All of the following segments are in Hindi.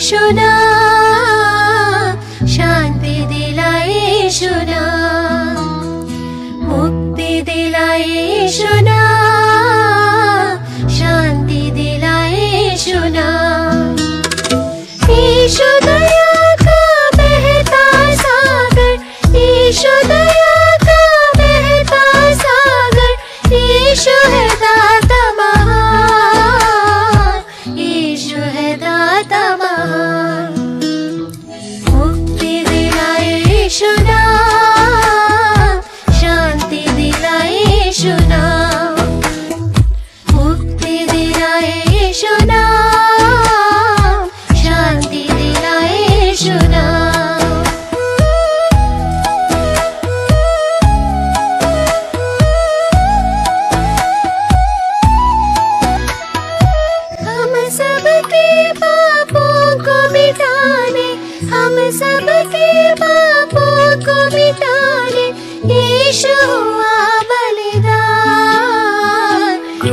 সোনা, শান্তি দিলাই সোনা, মুক্তি দিলাই সোনা, শান্তি দিলাই সোনা। ईशो दया का बहता सागर, ईशो दया का बहता सागर, ईशो है दाता महान, ईशो है दाता महान। मुक्ति दिलाए सोना, शांति दिलाए सोना, मुक्ति दिलाए सोना, शांति दिलाए सोना। हम सबके पापों को मिटाने, हम सबके पापों को मिटाने यीशु हुआ बलिदान,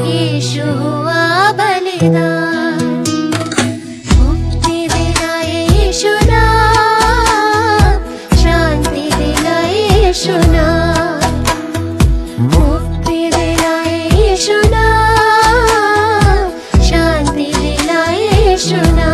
यीशु हुआ बलिदान। मुक्ति दिलाए सोना, शांति दिलाए सोना, मुक्ति दिलाए सोना, शांति दिलाए सोना।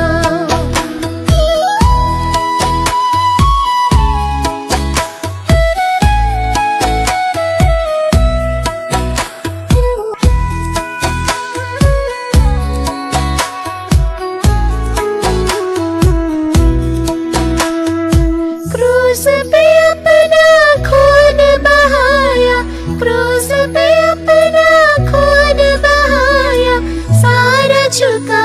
क्रूस पे अपना खून बहाया, क्रूस पे अपना खून बहाया, सारा झुका